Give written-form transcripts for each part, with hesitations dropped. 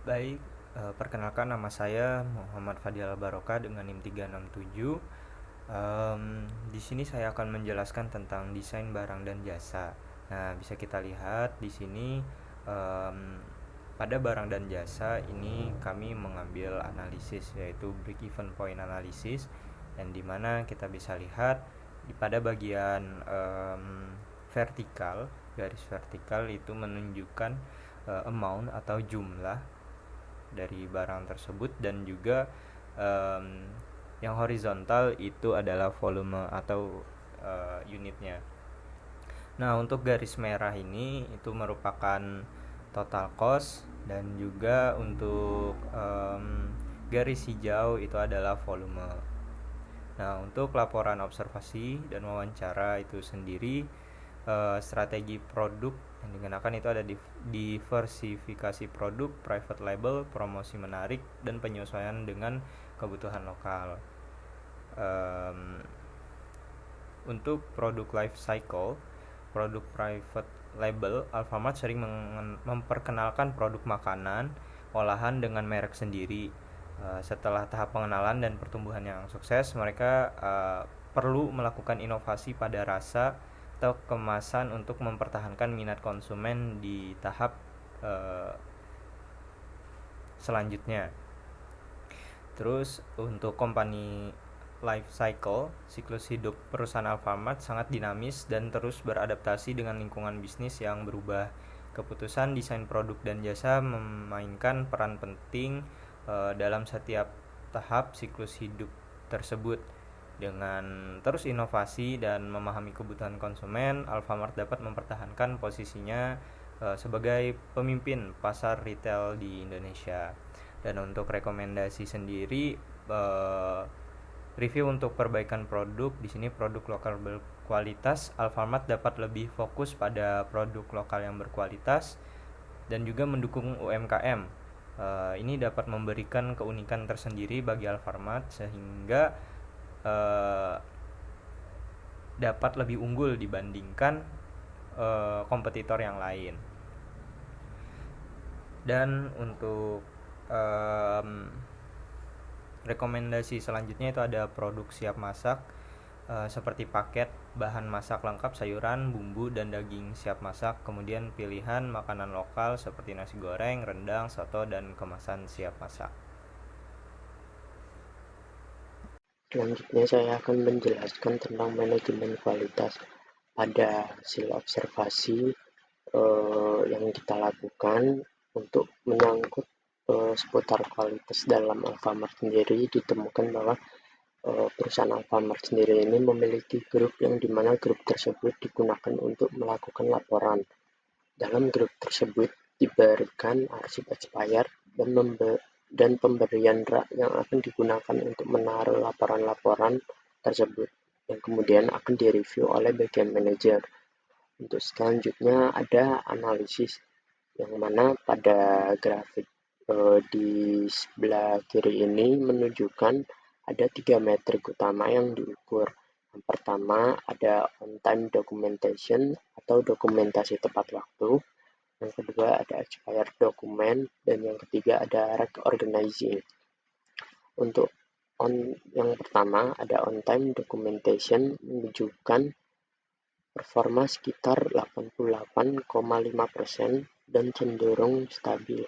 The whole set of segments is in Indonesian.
Baik, perkenalkan nama saya Muhammad Fadil Baroka dengan NIM 367. Di sini saya akan menjelaskan tentang desain barang dan jasa. Nah, bisa kita lihat di sini em, pada barang dan jasa ini kami mengambil analisis yaitu break even point analysis, dan di mana kita bisa lihat pada bagian vertikal, garis vertikal itu menunjukkan amount atau jumlah dari barang tersebut, dan juga um, yang horizontal itu adalah volume atau unitnya. Nah, untuk garis merah ini itu merupakan total cost, dan juga untuk garis hijau itu adalah volume. Nah, untuk laporan observasi dan wawancara itu sendiri, strategi produk yang digunakan itu ada diversifikasi produk, private label, promosi menarik, dan penyesuaian dengan kebutuhan lokal. Um, untuk produk life cycle, produk private label, Alfamart sering memperkenalkan produk makanan olahan dengan merek sendiri. Setelah tahap pengenalan dan pertumbuhan yang sukses, mereka perlu melakukan inovasi pada rasa atau kemasan untuk mempertahankan minat konsumen di tahap uh, selanjutnya. Terus untuk company life cycle, siklus hidup perusahaan Alfamart sangat dinamis dan terus beradaptasi dengan lingkungan bisnis yang berubah. Keputusan desain produk dan jasa memainkan peran penting dalam setiap tahap siklus hidup tersebut. Dengan terus inovasi dan memahami kebutuhan konsumen, Alfamart dapat mempertahankan posisinya sebagai pemimpin pasar retail di Indonesia. Dan untuk rekomendasi sendiri, eh, review untuk perbaikan produk di sini, produk lokal berkualitas, Alfamart dapat lebih fokus pada produk lokal yang berkualitas dan juga mendukung UMKM. Ini dapat memberikan keunikan tersendiri bagi Alfamart sehingga eh, dapat lebih unggul dibandingkan kompetitor yang lain. Dan untuk um, rekomendasi selanjutnya itu ada produk siap masak, seperti paket bahan masak lengkap, sayuran, bumbu, dan daging siap masak. Kemudian pilihan makanan lokal seperti nasi goreng, rendang, soto, dan kemasan siap masak. Selanjutnya saya akan menjelaskan tentang manajemen kualitas. Ada hasil observasi yang kita lakukan untuk menyangkut seputar kualitas dalam Alfamart sendiri. Ditemukan bahwa perusahaan Alfamart sendiri ini memiliki grup yang dimana grup tersebut digunakan untuk melakukan laporan. Dalam grup tersebut diberikan arsip expired dan pemberian rak yang akan digunakan untuk menaruh laporan-laporan tersebut, yang kemudian akan direview oleh bagian manajer. Untuk selanjutnya ada analisis, yang mana pada grafik di sebelah kiri ini menunjukkan ada 3 metrik utama yang diukur. Yang pertama ada on-time documentation atau dokumentasi tepat waktu. Yang kedua ada expired dokumen, dan yang ketiga ada rec organizing. Untuk yang pertama ada on-time documentation menunjukkan performa sekitar 88,5% dan cenderung stabil.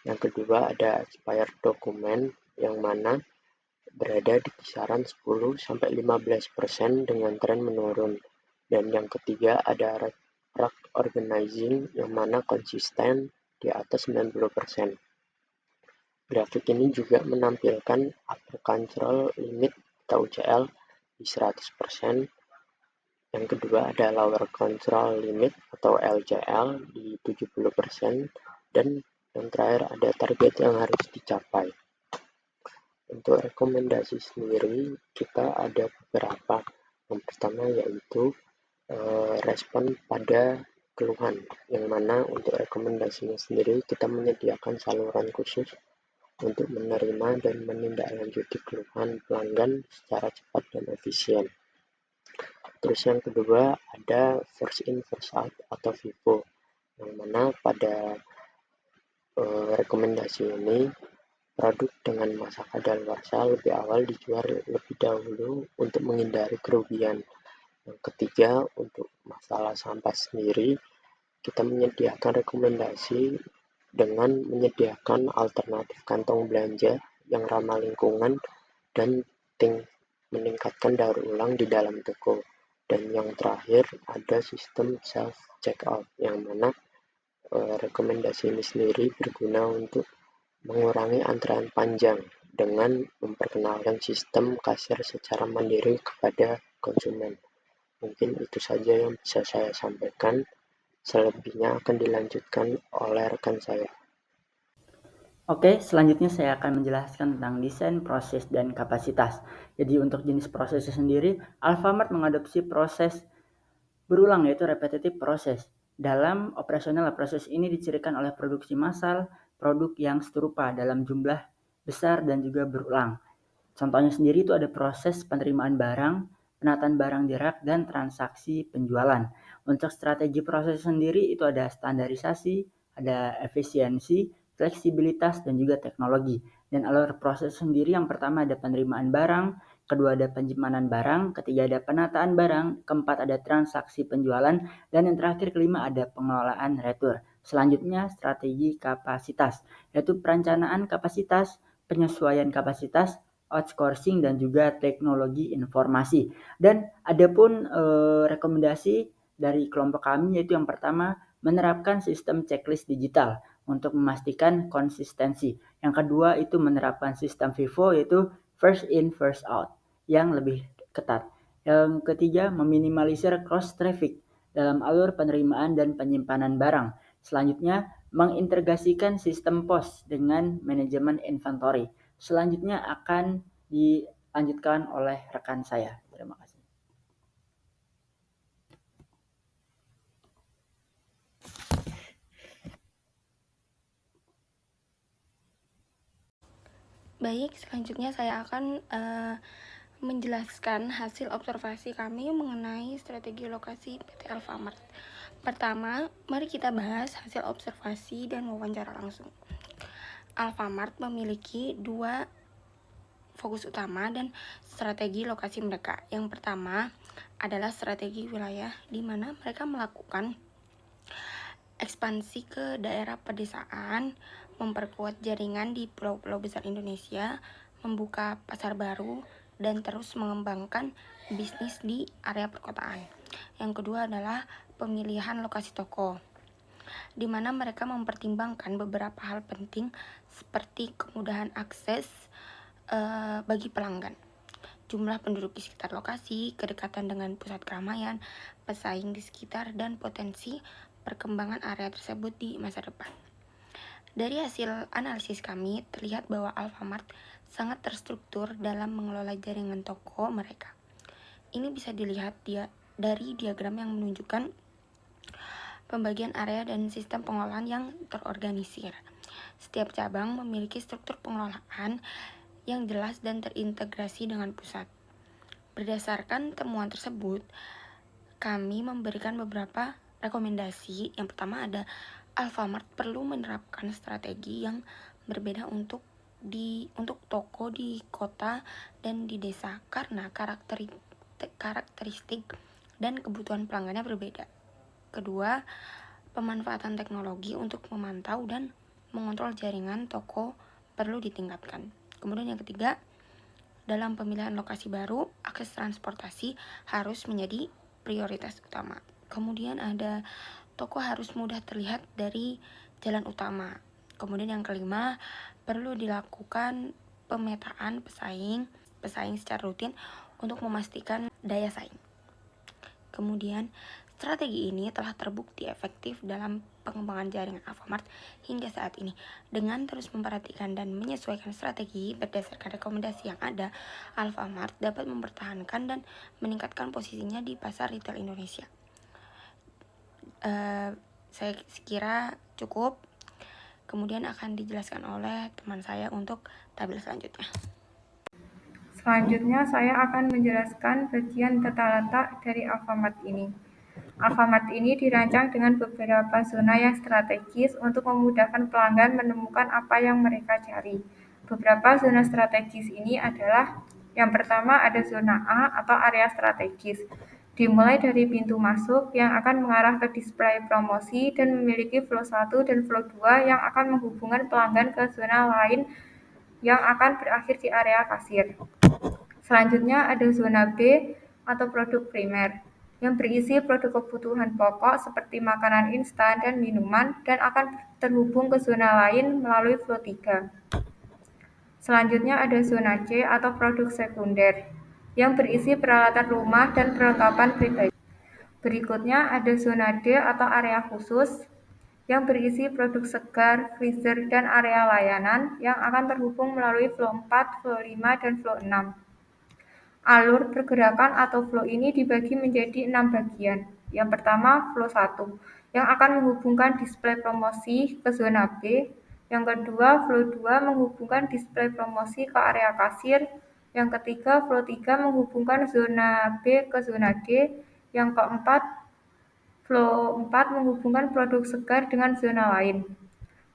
Yang kedua ada expired document, yang mana berada di kisaran 10-15% dengan tren menurun. Dan yang ketiga ada rack organizing, yang mana konsisten di atas 90%. Grafik ini juga menampilkan upper control limit atau UCL di 100%. Yang kedua ada lower control limit atau LCL di 70%, dan yang terakhir ada target yang harus dicapai. Untuk rekomendasi sendiri kita ada beberapa. Yang pertama yaitu respon pada keluhan, yang mana untuk rekomendasinya sendiri kita menyediakan saluran khusus untuk menerima dan menindaklanjuti keluhan pelanggan secara cepat dan efisien. Terus yang kedua ada first in first out atau FIFO, yang mana pada Rekomendasi ini, produk dengan masa kadaluarsa lebih awal dijual lebih dahulu untuk menghindari kerugian. Yang ketiga, untuk masalah sampah sendiri, kita menyediakan rekomendasi dengan menyediakan alternatif kantong belanja yang ramah lingkungan dan meningkatkan daur ulang di dalam toko. Dan yang terakhir, ada sistem self checkout yang mana rekomendasi ini sendiri berguna untuk mengurangi antrean panjang dengan memperkenalkan sistem kasir secara mandiri kepada konsumen. Mungkin itu saja yang bisa saya sampaikan. Selebihnya akan dilanjutkan oleh rekan saya. Oke, selanjutnya saya akan menjelaskan tentang desain, proses, dan kapasitas. Jadi untuk jenis prosesnya sendiri, Alfamart mengadopsi proses berulang yaitu repetitive proses. Dalam operasional proses ini dicirikan oleh produksi massal, produk yang serupa dalam jumlah besar dan juga berulang. Contohnya sendiri itu ada proses penerimaan barang, penataan barang di rak, dan transaksi penjualan. Untuk strategi proses sendiri itu ada standarisasi, ada efisiensi, fleksibilitas, dan juga teknologi. Dan alur proses sendiri yang pertama ada penerimaan barang, kedua ada penyimpanan barang, ketiga ada penataan barang, keempat ada transaksi penjualan, dan yang terakhir kelima ada pengelolaan retur. Selanjutnya strategi kapasitas, yaitu perencanaan kapasitas, penyesuaian kapasitas, outsourcing dan juga teknologi informasi. Dan adapun rekomendasi dari kelompok kami yaitu yang pertama menerapkan sistem checklist digital untuk memastikan konsistensi. Yang kedua itu menerapkan sistem FIFO yaitu first in first out yang lebih ketat. Yang ketiga meminimalisir cross traffic dalam alur penerimaan dan penyimpanan barang. Selanjutnya mengintegrasikan sistem POS dengan manajemen inventory. Selanjutnya akan dilanjutkan oleh rekan saya. Terima kasih. Baik, selanjutnya saya akan menjelaskan hasil observasi kami mengenai strategi lokasi PT Alfamart. Pertama, mari kita bahas hasil observasi dan wawancara langsung. Alfamart memiliki dua fokus utama dan strategi lokasi mereka. Yang pertama adalah strategi wilayah, di mana mereka melakukan ekspansi ke daerah pedesaan, memperkuat jaringan di pulau-pulau besar Indonesia, membuka pasar baru, dan terus mengembangkan bisnis di area perkotaan. Yang kedua adalah pemilihan lokasi toko, di mana mereka mempertimbangkan beberapa hal penting seperti kemudahan akses bagi pelanggan, jumlah penduduk di sekitar lokasi, kedekatan dengan pusat keramaian, pesaing di sekitar, dan potensi perkembangan area tersebut di masa depan. Dari hasil analisis kami, terlihat bahwa Alfamart sangat terstruktur dalam mengelola jaringan toko mereka. Ini bisa dilihat dari diagram yang menunjukkan pembagian area dan sistem pengelolaan yang terorganisir. Setiap cabang memiliki struktur pengelolaan yang jelas dan terintegrasi dengan pusat. Berdasarkan temuan tersebut, kami memberikan beberapa rekomendasi. Yang pertama ada Alfamart perlu menerapkan strategi yang berbeda untuk toko di kota dan di desa karena karakteristik dan kebutuhan pelanggannya berbeda. Kedua, pemanfaatan teknologi untuk memantau dan mengontrol jaringan toko perlu ditingkatkan. Kemudian yang ketiga, dalam pemilihan lokasi baru, akses transportasi harus menjadi prioritas utama. Kemudian ada toko harus mudah terlihat dari jalan utama. Kemudian yang kelima, perlu dilakukan pemetaan pesaing secara rutin untuk memastikan daya saing. Kemudian, strategi ini telah terbukti efektif dalam pengembangan jaringan Alfamart hingga saat ini. Dengan terus memperhatikan dan menyesuaikan strategi berdasarkan rekomendasi yang ada, Alfamart dapat mempertahankan dan meningkatkan posisinya di pasar retail Indonesia. Saya kira cukup. Kemudian akan dijelaskan oleh teman saya untuk tabel selanjutnya. Selanjutnya saya akan menjelaskan bagian tata letak dari Alfamart ini. Alfamart ini dirancang dengan beberapa zona yang strategis untuk memudahkan pelanggan menemukan apa yang mereka cari. Beberapa zona strategis ini adalah yang pertama ada zona A atau area strategis. Dimulai dari pintu masuk yang akan mengarah ke display promosi dan memiliki flow 1 dan flow 2 yang akan menghubungkan pelanggan ke zona lain yang akan berakhir di area kasir. Selanjutnya ada zona B atau produk primer yang berisi produk kebutuhan pokok seperti makanan instan dan minuman dan akan terhubung ke zona lain melalui flow 3. Selanjutnya ada zona C atau produk sekunder yang berisi peralatan rumah dan perlengkapan pribadi. Berikutnya ada zona D atau area khusus yang berisi produk segar, freezer, dan area layanan yang akan terhubung melalui flow 4, flow 5, dan flow 6. Alur pergerakan atau flow ini dibagi menjadi 6 bagian. Yang pertama, flow 1, yang akan menghubungkan display promosi ke zona B. Yang kedua, flow 2 menghubungkan display promosi ke area kasir. Yang ketiga, flow 3 menghubungkan zona B ke zona D. Yang keempat, flow 4 menghubungkan produk segar dengan zona lain.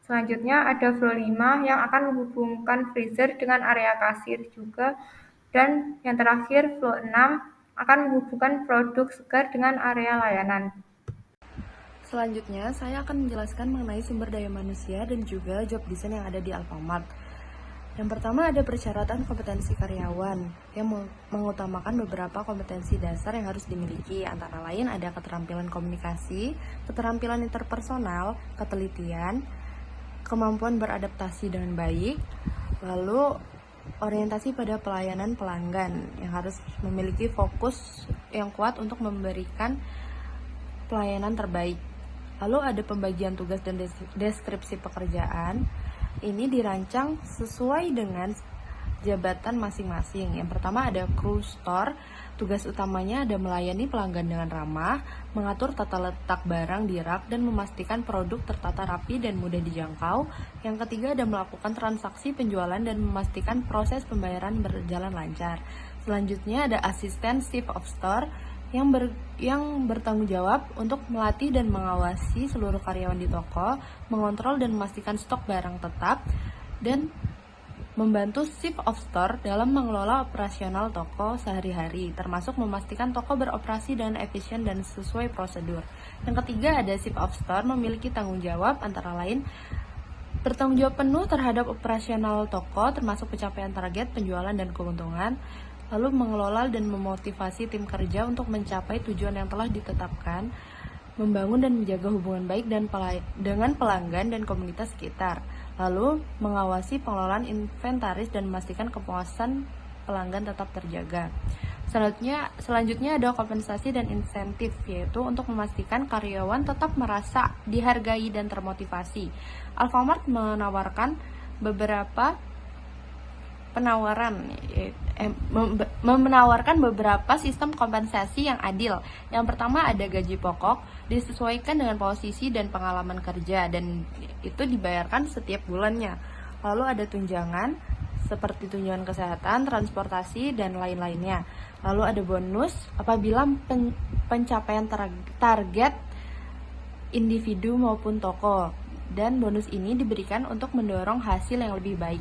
Selanjutnya ada flow 5 yang akan menghubungkan freezer dengan area kasir juga. Dan yang terakhir, flow 6 akan menghubungkan produk segar dengan area layanan. Selanjutnya, saya akan menjelaskan mengenai sumber daya manusia dan juga job design yang ada di Alfamart. Yang pertama ada persyaratan kompetensi karyawan yang mengutamakan beberapa kompetensi dasar yang harus dimiliki, antara lain ada keterampilan komunikasi, keterampilan interpersonal, ketelitian, kemampuan beradaptasi dengan baik, lalu orientasi pada pelayanan pelanggan yang harus memiliki fokus yang kuat untuk memberikan pelayanan terbaik. Lalu ada pembagian tugas dan deskripsi pekerjaan. Ini dirancang sesuai dengan jabatan masing-masing. Yang pertama ada crew store. Tugas utamanya ada melayani pelanggan dengan ramah, mengatur tata letak barang di rak, dan memastikan produk tertata rapi dan mudah dijangkau. Yang ketiga ada melakukan transaksi penjualan dan memastikan proses pembayaran berjalan lancar. Selanjutnya ada asisten chief of store yang bertanggung jawab untuk melatih dan mengawasi seluruh karyawan di toko, mengontrol dan memastikan stok barang tetap, dan membantu chief of store dalam mengelola operasional toko sehari-hari, termasuk memastikan toko beroperasi dengan efisien dan sesuai prosedur. Yang ketiga ada chief of store memiliki tanggung jawab antara lain bertanggung jawab penuh terhadap operasional toko, termasuk pencapaian target, penjualan, dan keuntungan, lalu mengelola dan memotivasi tim kerja untuk mencapai tujuan yang telah ditetapkan, membangun dan menjaga hubungan baik dengan pelanggan dan komunitas sekitar, lalu mengawasi pengelolaan inventaris dan memastikan kepuasan pelanggan tetap terjaga. Selanjutnya ada kompensasi dan insentif, yaitu untuk memastikan karyawan tetap merasa dihargai dan termotivasi. Alfamart menawarkan beberapa sistem kompensasi yang adil. Yang pertama ada gaji pokok, disesuaikan dengan posisi dan pengalaman kerja, dan itu dibayarkan setiap bulannya. Lalu ada tunjangan seperti tunjangan kesehatan, transportasi, dan lain-lainnya. Lalu ada bonus apabila pencapaian target individu maupun toko, dan bonus ini diberikan untuk mendorong hasil yang lebih baik.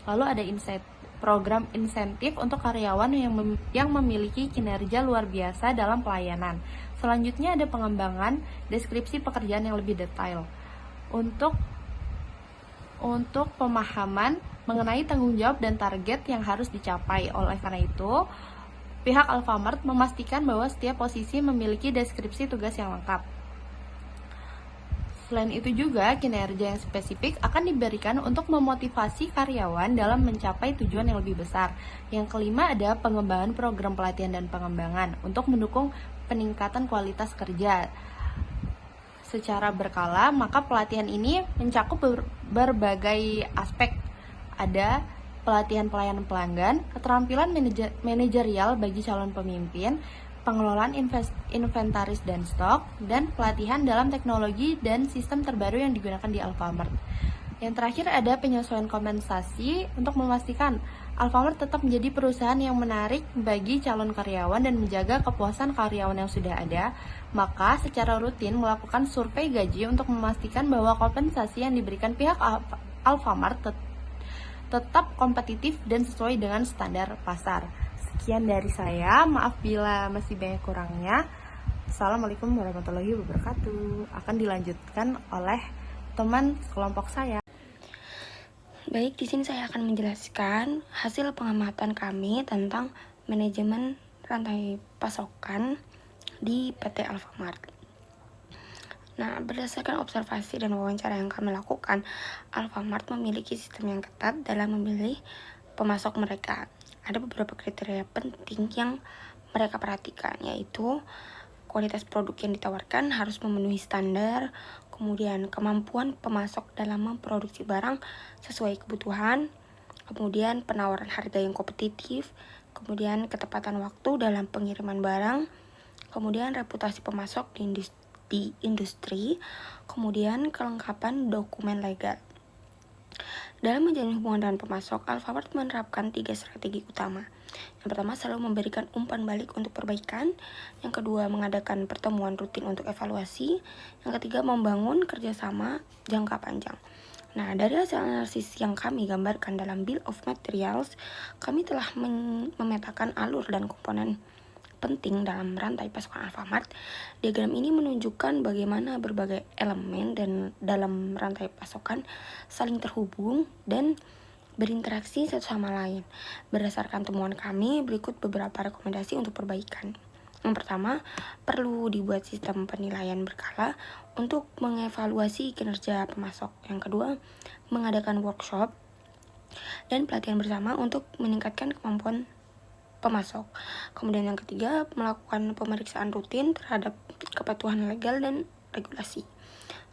Lalu ada program insentif untuk karyawan yang memiliki kinerja luar biasa dalam pelayanan. Selanjutnya ada pengembangan deskripsi pekerjaan yang lebih detail untuk pemahaman mengenai tanggung jawab dan target yang harus dicapai. Oleh karena itu, pihak Alfamart memastikan bahwa setiap posisi memiliki deskripsi tugas yang lengkap. Selain itu juga, kinerja yang spesifik akan diberikan untuk memotivasi karyawan dalam mencapai tujuan yang lebih besar. Yang kelima ada pengembangan program pelatihan dan pengembangan untuk mendukung peningkatan kualitas kerja secara berkala, maka pelatihan ini mencakup berbagai aspek. Ada pelatihan pelayanan pelanggan, keterampilan manajerial bagi calon pemimpin, pengelolaan inventaris dan stok, dan pelatihan dalam teknologi dan sistem terbaru yang digunakan di Alfamart. Yang terakhir ada penyesuaian kompensasi untuk memastikan Alfamart tetap menjadi perusahaan yang menarik bagi calon karyawan dan menjaga kepuasan karyawan yang sudah ada, maka secara rutin melakukan survei gaji untuk memastikan bahwa kompensasi yang diberikan pihak Alfamart tetap kompetitif dan sesuai dengan standar pasar. Sekian dari saya, maaf bila masih banyak kurangnya. Assalamualaikum warahmatullahi wabarakatuh. Akan dilanjutkan oleh teman kelompok saya. Baik, di sini saya akan menjelaskan hasil pengamatan kami tentang manajemen rantai pasokan di PT Alfamart. Nah, berdasarkan observasi dan wawancara yang kami lakukan, Alfamart memiliki sistem yang ketat dalam memilih pemasok mereka. Ada beberapa kriteria penting yang mereka perhatikan, yaitu kualitas produk yang ditawarkan harus memenuhi standar, kemudian kemampuan pemasok dalam memproduksi barang sesuai kebutuhan, kemudian penawaran harga yang kompetitif, kemudian ketepatan waktu dalam pengiriman barang, kemudian reputasi pemasok di industri, kemudian kelengkapan dokumen legal. Dalam menjalin hubungan dengan pemasok, Alfamart menerapkan 3 strategi utama. Yang pertama, selalu memberikan umpan balik untuk perbaikan. Yang kedua, mengadakan pertemuan rutin untuk evaluasi. Yang ketiga, membangun kerjasama jangka panjang. Nah, dari hasil analisis yang kami gambarkan dalam Bill of Materials, kami telah memetakan alur dan komponen penting dalam rantai pasokan Alfamart. Diagram ini menunjukkan bagaimana berbagai elemen dan dalam rantai pasokan saling terhubung dan berinteraksi satu sama lain. Berdasarkan temuan kami, berikut beberapa rekomendasi untuk perbaikan. Yang pertama, perlu dibuat sistem penilaian berkala untuk mengevaluasi kinerja pemasok. Yang kedua, mengadakan workshop dan pelatihan bersama untuk meningkatkan kemampuan pemasok. Kemudian yang ketiga, melakukan pemeriksaan rutin terhadap kepatuhan legal dan regulasi.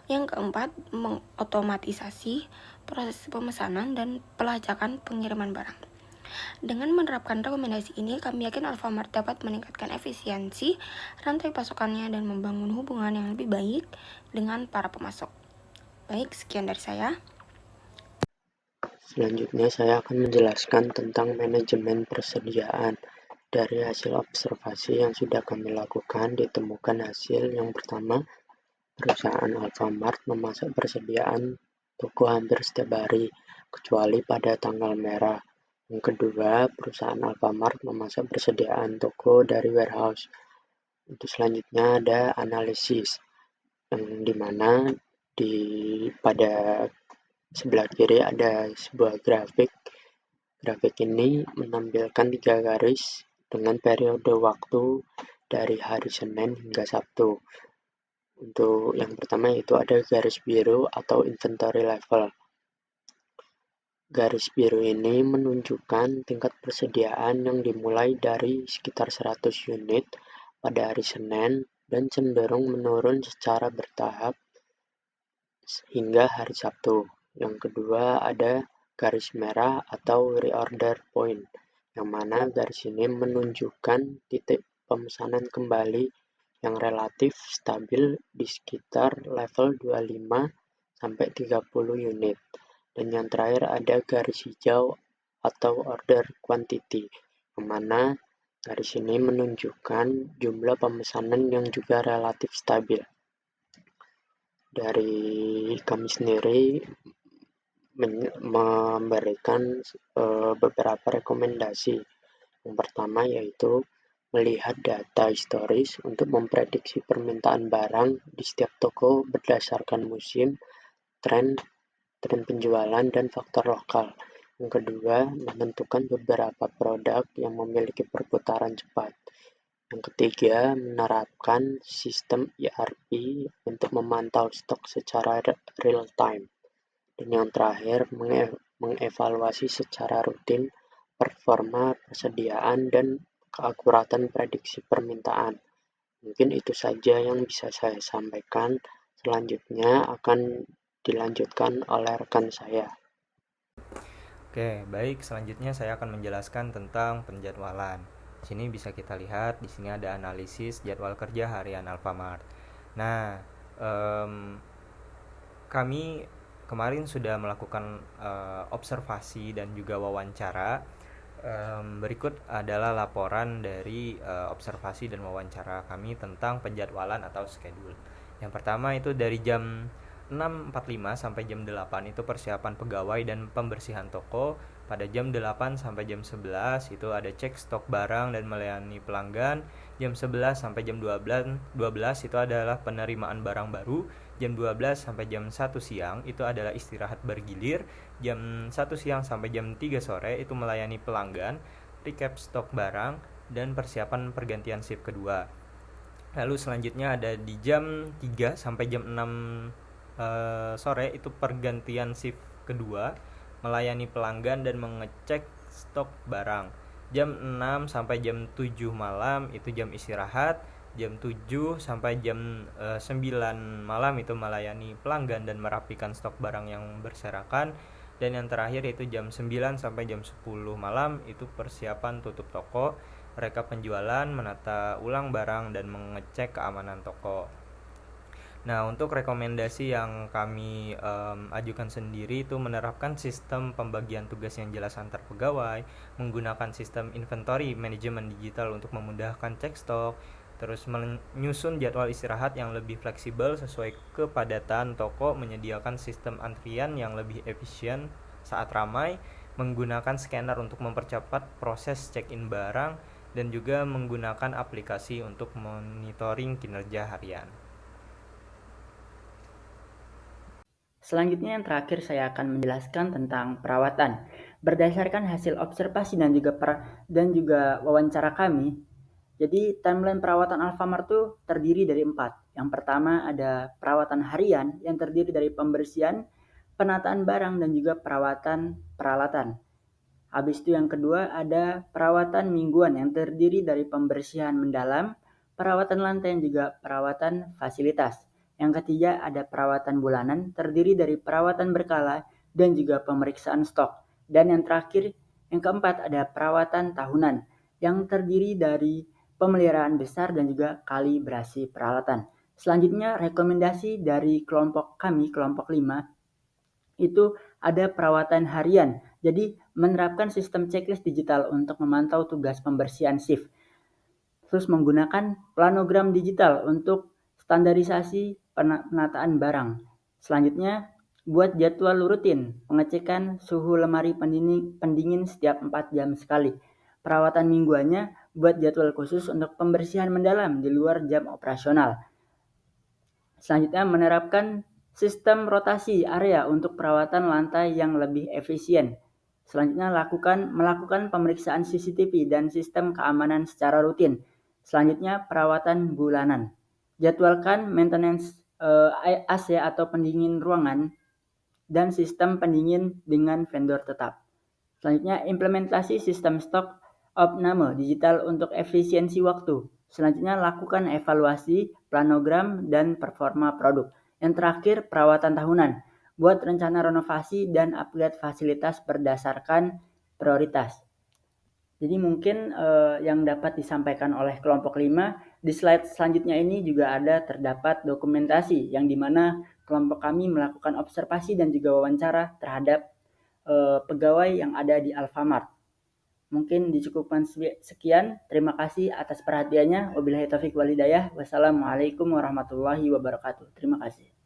Yang keempat, mengotomatisasi proses pemesanan dan pelacakan pengiriman barang. Dengan menerapkan rekomendasi ini, kami yakin Alfamart dapat meningkatkan efisiensi rantai pasokannya dan membangun hubungan yang lebih baik dengan para pemasok. Baik, sekian dari saya. Selanjutnya saya akan menjelaskan tentang manajemen persediaan. Dari hasil observasi yang sudah kami lakukan, ditemukan hasil yang pertama, perusahaan Alfamart memasak persediaan toko hampir setiap hari, kecuali pada tanggal merah. Yang kedua, perusahaan Alfamart memasak persediaan toko dari warehouse. Untuk selanjutnya ada analisis, yang dimana pada sebelah kiri ada sebuah grafik. Grafik ini menampilkan 3 garis dengan periode waktu dari hari Senin hingga Sabtu. Untuk yang pertama itu ada garis biru atau inventory level. Garis biru ini menunjukkan tingkat persediaan yang dimulai dari sekitar 100 unit pada hari Senin dan cenderung menurun secara bertahap hingga hari Sabtu. Yang kedua ada garis merah atau reorder point, yang mana garis ini menunjukkan titik pemesanan kembali yang relatif stabil di sekitar level 25 sampai 30 unit. Dan yang terakhir ada garis hijau atau order quantity, yang mana garis ini menunjukkan jumlah pemesanan yang juga relatif stabil. Dari kami sendiri memberikan beberapa rekomendasi. Yang pertama yaitu melihat data historis untuk memprediksi permintaan barang di setiap toko berdasarkan musim, tren penjualan, dan faktor lokal. Yang kedua, menentukan beberapa produk yang memiliki perputaran cepat. Yang ketiga, menerapkan sistem ERP untuk memantau stok secara real time. Dan yang terakhir, mengevaluasi secara rutin performa persediaan dan keakuratan prediksi permintaan. Mungkin itu saja yang bisa saya sampaikan. Selanjutnya akan dilanjutkan oleh rekan saya. Oke, baik. Selanjutnya saya akan menjelaskan tentang penjadwalan. Di sini bisa kita lihat, di sini ada analisis jadwal kerja harian Alfamart. Nah, kami kemarin sudah melakukan observasi dan juga wawancara Berikut adalah laporan dari observasi dan wawancara kami tentang penjadwalan atau schedule. Yang pertama itu dari jam 6.45 sampai jam 8 itu persiapan pegawai dan pembersihan toko. Pada jam 8 sampai jam 11 itu ada cek stok barang dan melayani pelanggan. Jam 11 sampai jam 12 itu adalah penerimaan barang baru. Jam 12 sampai jam 1 siang itu adalah istirahat bergilir. Jam 1 siang sampai jam 3 sore itu melayani pelanggan, recap stok barang, dan persiapan pergantian shift kedua. Lalu selanjutnya ada di jam 3 sampai jam 6 sore itu pergantian shift kedua, melayani pelanggan dan mengecek stok barang. Jam 6 sampai jam 7 malam itu jam istirahat. Jam 7 sampai jam 9 malam itu melayani pelanggan dan merapikan stok barang yang berserakan. Dan yang terakhir itu jam 9 sampai jam 10 malam itu persiapan tutup toko, rekap penjualan, menata ulang barang, dan mengecek keamanan toko. Nah, untuk rekomendasi yang kami ajukan sendiri itu menerapkan sistem pembagian tugas yang jelas antar pegawai, menggunakan sistem inventory manajemen digital untuk memudahkan cek stok, terus menyusun jadwal istirahat yang lebih fleksibel sesuai kepadatan toko, menyediakan sistem antrian yang lebih efisien saat ramai, menggunakan scanner untuk mempercepat proses check-in barang, dan juga menggunakan aplikasi untuk monitoring kinerja harian. Selanjutnya yang terakhir saya akan menjelaskan tentang perawatan. Berdasarkan hasil observasi dan juga wawancara kami, jadi timeline perawatan Alfamart itu terdiri dari 4. Yang pertama ada perawatan harian yang terdiri dari pembersihan, penataan barang, dan juga perawatan peralatan. Habis itu yang kedua ada perawatan mingguan yang terdiri dari pembersihan mendalam, perawatan lantai, dan juga perawatan fasilitas. Yang ketiga ada perawatan bulanan terdiri dari perawatan berkala dan juga pemeriksaan stok. Dan yang terakhir, yang keempat ada perawatan tahunan yang terdiri dari pemeliharaan besar dan juga kalibrasi peralatan. Selanjutnya rekomendasi dari kelompok kami, kelompok 5, itu ada perawatan harian. Jadi menerapkan sistem checklist digital untuk memantau tugas pembersihan shift. Terus menggunakan planogram digital untuk standarisasi penataan barang. Selanjutnya buat jadwal rutin pengecekan suhu lemari pendingin setiap 4 jam sekali. Perawatan mingguannya buat jadwal khusus untuk pembersihan mendalam di luar jam operasional. Selanjutnya menerapkan sistem rotasi area untuk perawatan lantai yang lebih efisien. Selanjutnya melakukan pemeriksaan CCTV dan sistem keamanan secara rutin. Selanjutnya perawatan bulanan. Jadwalkan maintenance AC atau pendingin ruangan dan sistem pendingin dengan vendor tetap. Selanjutnya implementasi sistem stok opname digital untuk efisiensi waktu. Selanjutnya lakukan evaluasi, planogram, dan performa produk. Yang terakhir perawatan tahunan. Buat rencana renovasi dan upgrade fasilitas berdasarkan prioritas. Jadi mungkin yang dapat disampaikan oleh kelompok 5, di slide selanjutnya ini juga ada terdapat dokumentasi yang dimana kelompok kami melakukan observasi dan juga wawancara terhadap pegawai yang ada di Alfamart. Mungkin dicukupkan sekian. Terima kasih atas perhatiannya. Wabillahi taufiq wal hidayah. Wassalamualaikum warahmatullahi wabarakatuh. Terima kasih.